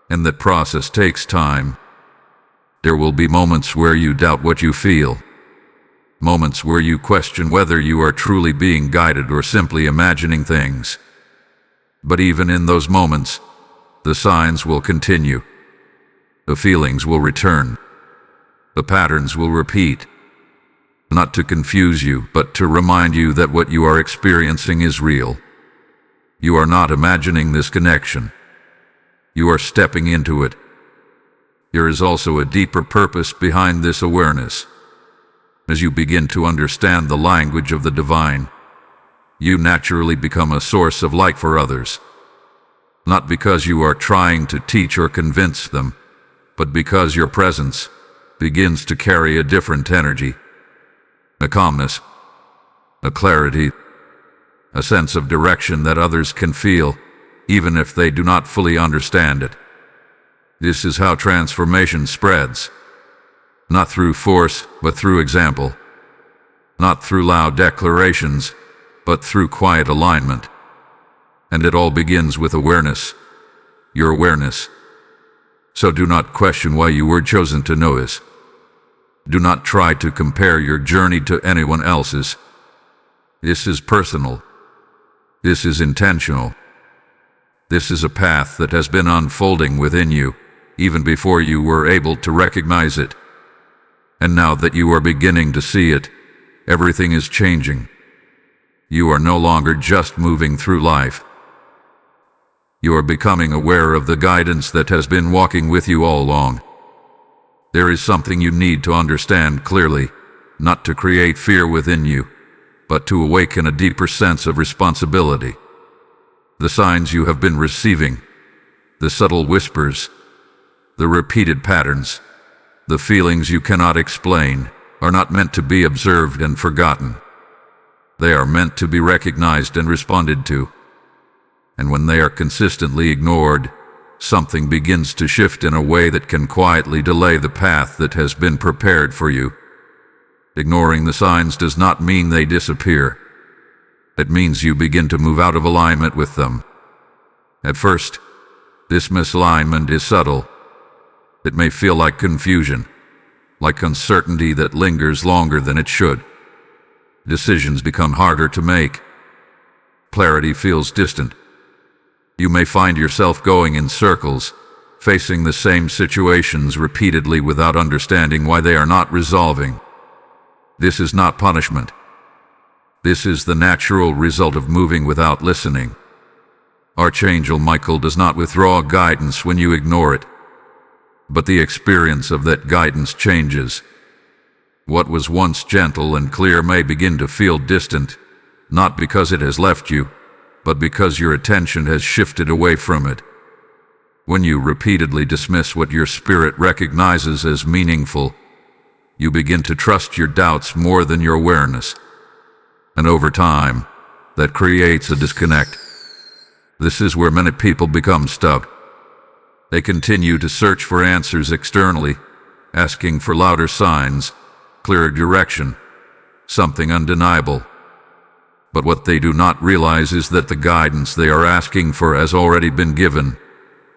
And that process takes time. There will be moments where you doubt what you feel. Moments where you question whether you are truly being guided or simply imagining things. But even in those moments, the signs will continue. The feelings will return. The patterns will repeat. Not to confuse you, but to remind you that what you are experiencing is real. You are not imagining this connection. You are stepping into it. There is also a deeper purpose behind this awareness. As you begin to understand the language of the divine, you naturally become a source of light for others. Not because you are trying to teach or convince them, but because your presence begins to carry a different energy, a calmness, a clarity, a sense of direction that others can feel, even if they do not fully understand it. This is how transformation spreads. Not through force, but through example. Not through loud declarations, but through quiet alignment. And it all begins with awareness. Your awareness. So do not question why you were chosen to notice. Do not try to compare your journey to anyone else's. This is personal. This is intentional. This is a path that has been unfolding within you, even before you were able to recognize it. And now that you are beginning to see it, everything is changing. You are no longer just moving through life. You are becoming aware of the guidance that has been walking with you all along. There is something you need to understand clearly, not to create fear within you, but to awaken a deeper sense of responsibility. The signs you have been receiving, the subtle whispers, the repeated patterns, the feelings you cannot explain, are not meant to be observed and forgotten. They are meant to be recognized and responded to. And when they are consistently ignored, something begins to shift in a way that can quietly delay the path that has been prepared for you. Ignoring the signs does not mean they disappear. It means you begin to move out of alignment with them. At first, this misalignment is subtle. It may feel like confusion, like uncertainty that lingers longer than it should. Decisions become harder to make. Clarity feels distant. You may find yourself going in circles, facing the same situations repeatedly without understanding why they are not resolving. This is not punishment. This is the natural result of moving without listening. Archangel Michael does not withdraw guidance when you ignore it, but the experience of that guidance changes. What was once gentle and clear may begin to feel distant, not because it has left you, but because your attention has shifted away from it. When you repeatedly dismiss what your spirit recognizes as meaningful, you begin to trust your doubts more than your awareness. And over time, that creates a disconnect. This is where many people become stuck. They continue to search for answers externally, asking for louder signs, clearer direction, something undeniable. But what they do not realize is that the guidance they are asking for has already been given,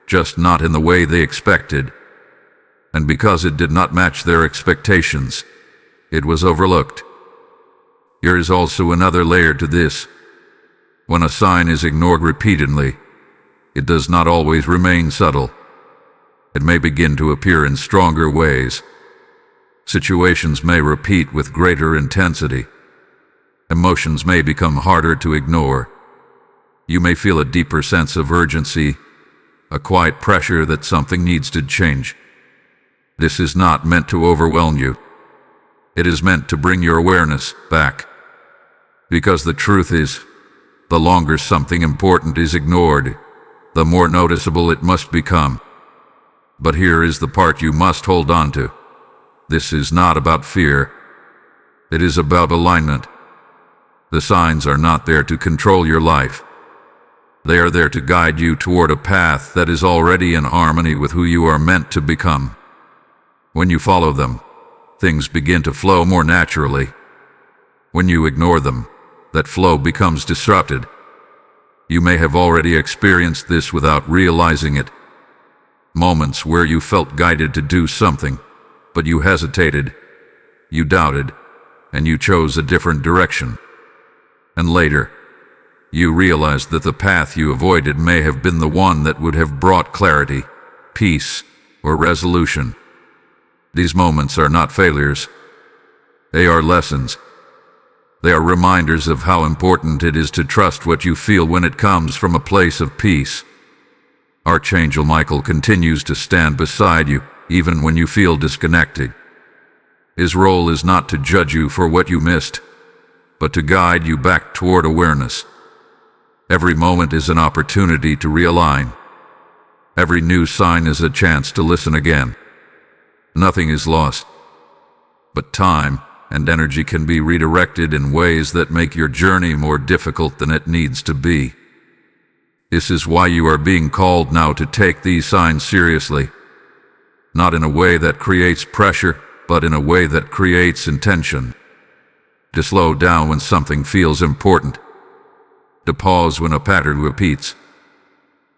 just not in the way they expected. And because it did not match their expectations, it was overlooked. There is also another layer to this. When a sign is ignored repeatedly, it does not always remain subtle. It may begin to appear in stronger ways. Situations may repeat with greater intensity. Emotions may become harder to ignore. You may feel a deeper sense of urgency, a quiet pressure that something needs to change. This is not meant to overwhelm you. It is meant to bring your awareness back. Because the truth is, the longer something important is ignored, the more noticeable it must become. But here is the part you must hold on to. This is not about fear. It is about alignment. The signs are not there to control your life. They are there to guide you toward a path that is already in harmony with who you are meant to become. When you follow them, things begin to flow more naturally. When you ignore them, that flow becomes disrupted. You may have already experienced this without realizing it. Moments where you felt guided to do something, but you hesitated, you doubted, and you chose a different direction. And later, you realized that the path you avoided may have been the one that would have brought clarity, peace, or resolution. These moments are not failures. They are lessons. They are reminders of how important it is to trust what you feel when it comes from a place of peace. Archangel Michael continues to stand beside you, even when you feel disconnected. His role is not to judge you for what you missed, but to guide you back toward awareness. Every moment is an opportunity to realign. Every new sign is a chance to listen again. Nothing is lost, but time and energy can be redirected in ways that make your journey more difficult than it needs to be. This is why you are being called now to take these signs seriously, not in a way that creates pressure, but in a way that creates intention. To slow down when something feels important, to pause when a pattern repeats,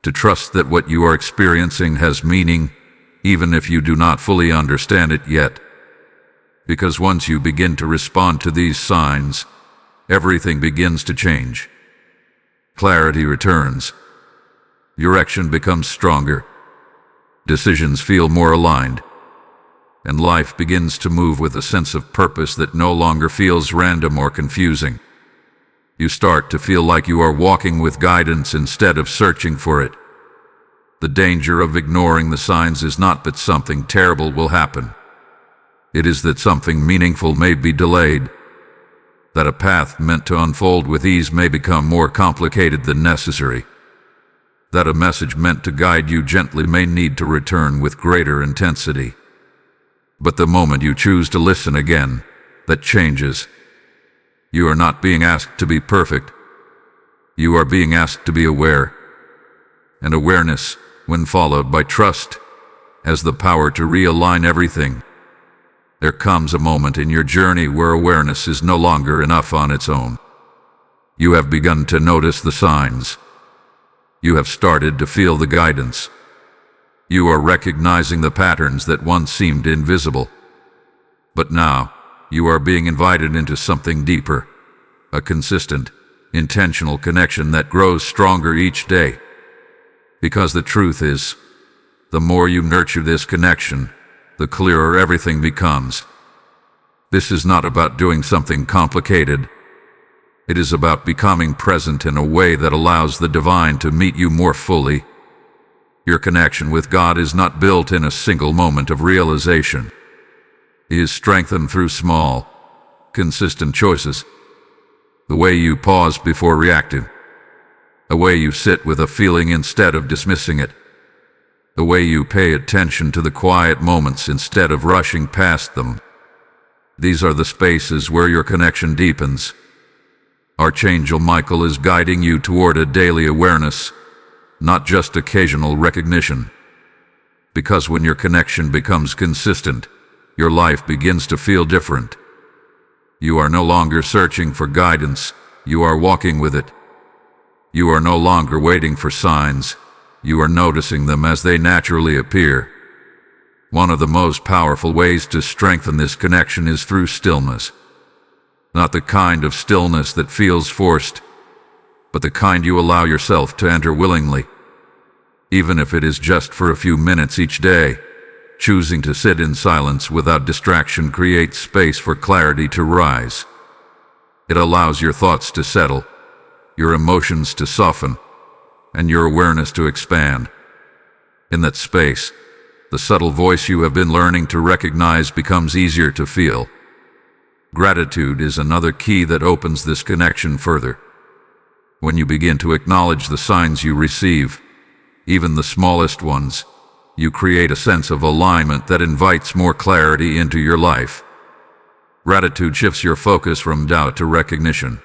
to trust that what you are experiencing has meaning, even if you do not fully understand it yet. Because once you begin to respond to these signs, everything begins to change. Clarity returns. Direction becomes stronger. Decisions feel more aligned. And life begins to move with a sense of purpose that no longer feels random or confusing. You start to feel like you are walking with guidance instead of searching for it. The danger of ignoring the signs is not that something terrible will happen. It is that something meaningful may be delayed, that a path meant to unfold with ease may become more complicated than necessary, that a message meant to guide you gently may need to return with greater intensity. But the moment you choose to listen again, that changes. You are not being asked to be perfect. You are being asked to be aware. And awareness, when followed by trust, has the power to realign everything. There comes a moment in your journey where awareness is no longer enough on its own. You have begun to notice the signs. You have started to feel the guidance. You are recognizing the patterns that once seemed invisible. But now, you are being invited into something deeper, a consistent, intentional connection that grows stronger each day. Because the truth is, the more you nurture this connection, the clearer everything becomes. This is not about doing something complicated. It is about becoming present in a way that allows the divine to meet you more fully. Your connection with God is not built in a single moment of realization. is strengthened through small, consistent choices. The way you pause before reacting. The way you sit with a feeling instead of dismissing it. The way you pay attention to the quiet moments instead of rushing past them. These are the spaces where your connection deepens. Archangel Michael is guiding you toward a daily awareness, not just occasional recognition. Because when your connection becomes consistent, your life begins to feel different. You are no longer searching for guidance, you are walking with it. You are no longer waiting for signs, you are noticing them as they naturally appear. One of the most powerful ways to strengthen this connection is through stillness. Not the kind of stillness that feels forced, but the kind you allow yourself to enter willingly. Even if it is just for a few minutes each day, choosing to sit in silence without distraction creates space for clarity to rise. It allows your thoughts to settle, your emotions to soften, and your awareness to expand. In that space, the subtle voice you have been learning to recognize becomes easier to feel. Gratitude is another key that opens this connection further. When you begin to acknowledge the signs you receive, even the smallest ones, you create a sense of alignment that invites more clarity into your life. Gratitude shifts your focus from doubt to recognition.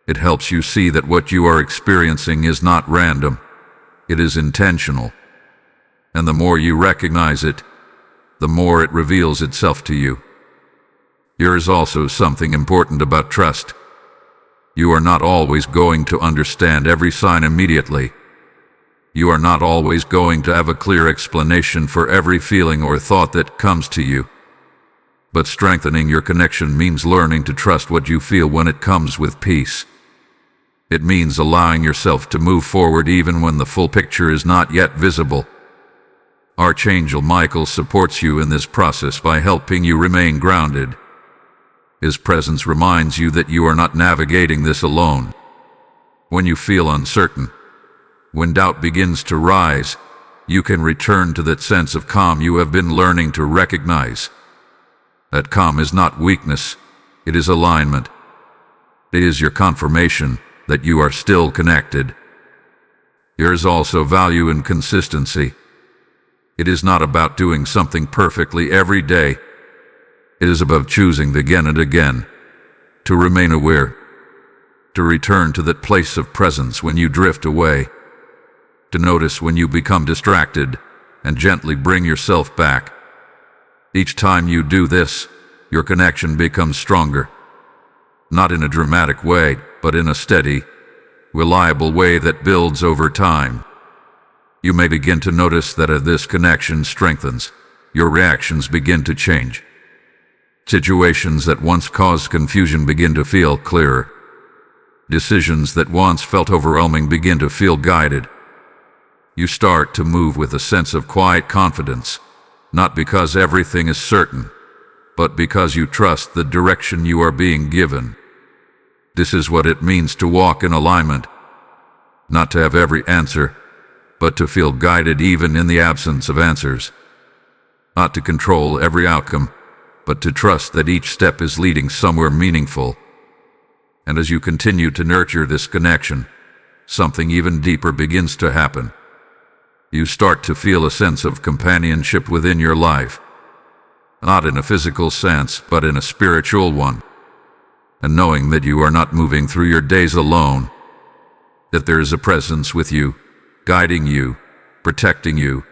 It helps you see that what you are experiencing is not random, it is intentional. And the more you recognize it, the more it reveals itself to you. There is also something important about trust. You are not always going to understand every sign immediately. You are not always going to have a clear explanation for every feeling or thought that comes to you. But strengthening your connection means learning to trust what you feel when it comes with peace. It means allowing yourself to move forward even when the full picture is not yet visible. Archangel Michael supports you in this process by helping you remain grounded. His presence reminds you that you are not navigating this alone. When you feel uncertain, when doubt begins to rise, you can return to that sense of calm you have been learning to recognize. That calm is not weakness, it is alignment. It is your confirmation that you are still connected. There is also value in consistency. It is not about doing something perfectly every day. It is about choosing again and again to remain aware, to return to that place of presence when you drift away, to notice when you become distracted, and gently bring yourself back. Each time you do this, your connection becomes stronger. Not in a dramatic way, but in a steady, reliable way that builds over time. You may begin to notice that as this connection strengthens, your reactions begin to change. Situations that once caused confusion begin to feel clearer. Decisions that once felt overwhelming begin to feel guided. You start to move with a sense of quiet confidence, not because everything is certain, but because you trust the direction you are being given. This is what it means to walk in alignment. Not to have every answer, but to feel guided even in the absence of answers. Not to control every outcome, but to trust that each step is leading somewhere meaningful. And as you continue to nurture this connection, something even deeper begins to happen. You start to feel a sense of companionship within your life. Not in a physical sense, but in a spiritual one. And knowing that you are not moving through your days alone, that there is a presence with you, guiding you, protecting you,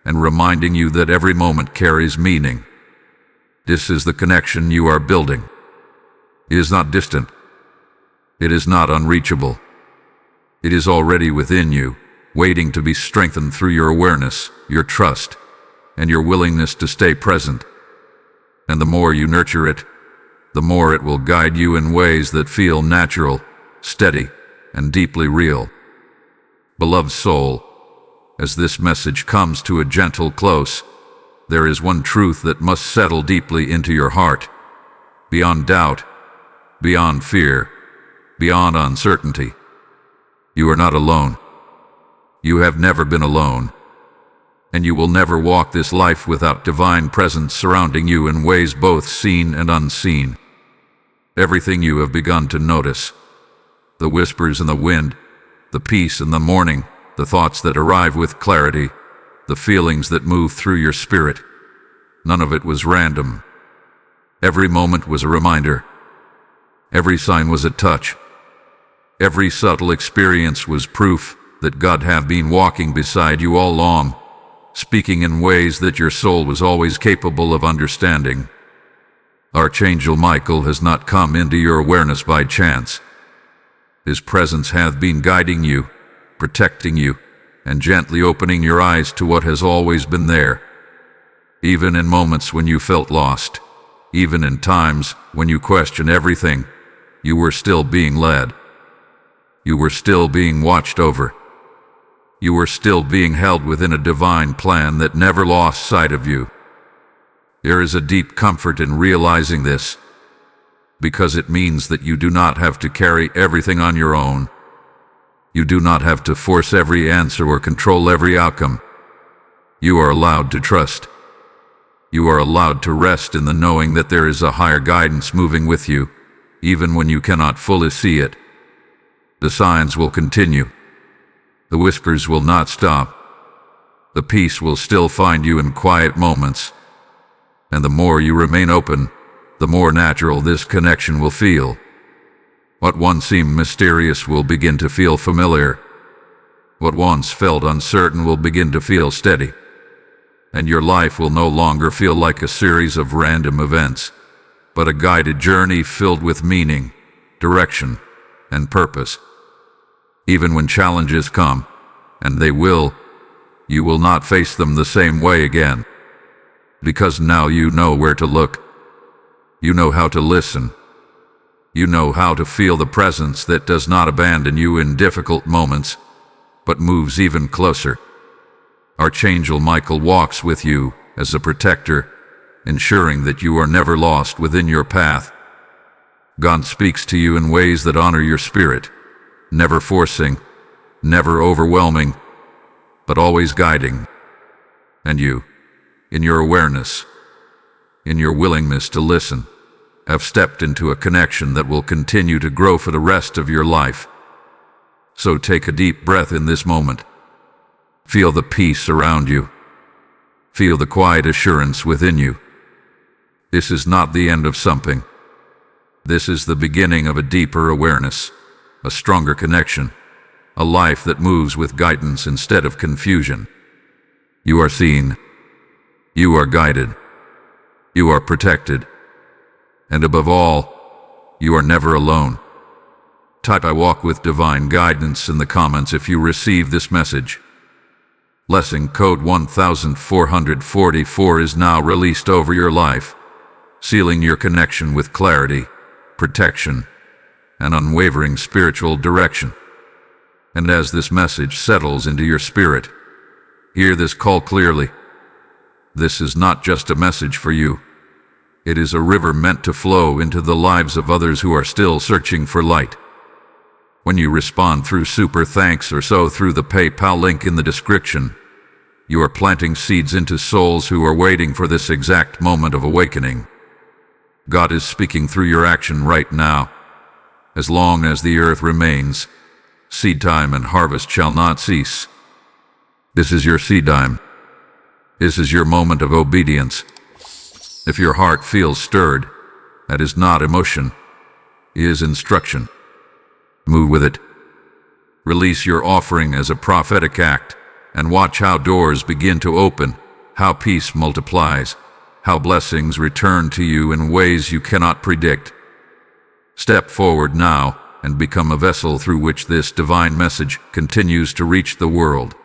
and reminding you that every moment carries meaning. This is the connection you are building. It is not distant. It is not unreachable. It is already within you, waiting to be strengthened through your awareness, your trust, and your willingness to stay present. And the more you nurture it, the more it will guide you in ways that feel natural, steady, and deeply real. Beloved soul, as this message comes to a gentle close, there is one truth that must settle deeply into your heart. Beyond doubt, beyond fear, beyond uncertainty, you are not alone. You have never been alone. and you will never walk this life without divine presence surrounding you in ways both seen and unseen. Everything you have begun to notice, the whispers in the wind, the peace in the morning, the thoughts that arrive with clarity, the feelings that move through your spirit, none of it was random. Every moment was a reminder. Every sign was a touch. Every subtle experience was proof that God had been walking beside you all along, speaking in ways that your soul was always capable of understanding. Archangel Michael has not come into your awareness by chance. His presence hath been guiding you, protecting you, and gently opening your eyes to what has always been there. Even in moments when you felt lost, even in times when you questioned everything, you were still being led. You were still being watched over. You were still being held within a divine plan that never lost sight of you. There is a deep comfort in realizing this, because it means that you do not have to carry everything on your own. You do not have to force every answer or control every outcome. You are allowed to trust. You are allowed to rest in the knowing that there is a higher guidance moving with you, even when you cannot fully see it. The signs will continue. The whispers will not stop. The peace will still find you in quiet moments. And the more you remain open, the more natural this connection will feel. What once seemed mysterious will begin to feel familiar. What once felt uncertain will begin to feel steady. And your life will no longer feel like a series of random events, but a guided journey filled with meaning, direction, and purpose. Even when challenges come, and they will, you will not face them the same way again. Because now you know where to look. You know how to listen. You know how to feel the presence that does not abandon you in difficult moments, but moves even closer. Archangel Michael walks with you as a protector, ensuring that you are never lost within your path. God speaks to you in ways that honor your spirit, never forcing, never overwhelming, but always guiding. And you, in your awareness, in your willingness to listen, have stepped into a connection that will continue to grow for the rest of your life. So take a deep breath in this moment. Feel the peace around you. Feel the quiet assurance within you. This is not the end of something. This is the beginning of a deeper awareness, a stronger connection, a life that moves with guidance instead of confusion. You are seen. You are guided. You are protected. And above all, you are never alone. Type "I walk with divine guidance" in the comments if you receive this message. Blessing code 1444 is now released over your life, sealing your connection with clarity, protection, and unwavering spiritual direction. And as this message settles into your spirit, hear this call clearly. This is not just a message for you. It is a river meant to flow into the lives of others who are still searching for light. When you respond through super thanks or so through the PayPal link in the description, you are planting seeds into souls who are waiting for this exact moment of awakening. God is speaking through your action right now. As long as the earth remains, seed time and harvest shall not cease. This is your seed time. This is your moment of obedience. If your heart feels stirred, that is not emotion, it is instruction. Move with it. Release your offering as a prophetic act, and watch how doors begin to open, how peace multiplies, how blessings return to you in ways you cannot predict. Step forward now and become a vessel through which this divine message continues to reach the world.